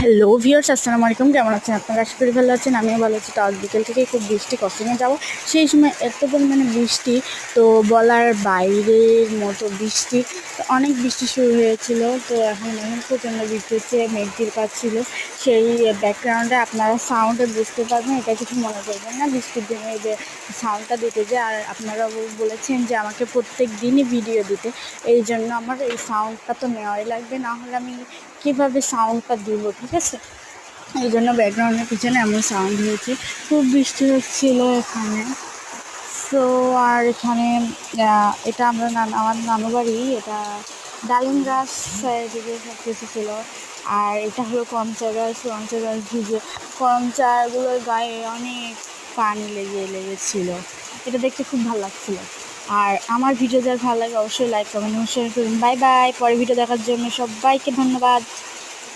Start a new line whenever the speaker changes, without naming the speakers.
Hello viewers, আসসালামু আলাইকুম। কেমন আছেন আপনারা? আশা করি ভালো আছেন। আমিও ভালো আছি। তো আজ বিকেল থেকেই খুব বৃষ্টি, কসিংয়ে যাবো সেই সময় এত পরিমাণে বৃষ্টি, তো বলার বাইরের মতো বৃষ্টি। তো অনেক বৃষ্টি শুরু হয়েছিল। তো এখন প্রচণ্ড বৃষ্টি হচ্ছে, মেঘ ছিল। সেই ব্যাকগ্রাউন্ডে আপনারা সাউন্ডে বুঝতে পারবেন, এটা কিছু মনে করবেন না। বৃষ্টির দিনে যে সাউন্ডটা দিতে যে, আর আপনারা বলেছেন যে আমাকে প্রত্যেক দিনই ভিডিও দিতে, এই জন্য আমার এই সাউন্ডটা তো নেওয়াই লাগবে, না হলে আমি কীভাবে সাউন্ডটা দিব, ঠিক আছে? এই জন্য ব্যাকগ্রাউন্ডের পিছনে এমন সাউন্ড হয়েছে। খুব বৃষ্টি হচ্ছিল এখানে। সো আর এখানে এটা আমার নানু বাড়ি, এটা ডালিম গাছ চারিদিকে সব কিছু ছিল। আর এটা হলো করমচা গাছ ভিজে করমচাগুলোর গায়ে অনেক পানি লেগেছিল। এটা দেখতে খুব ভালো লাগছিল। আর আমার ভিডিও যার ভালো লাগে অবশ্যই লাইক কমেন্ট এবং শেয়ার করুন। Bye bye. পরে ভিডিও দেখার জন্য সবাইকে ধন্যবাদ।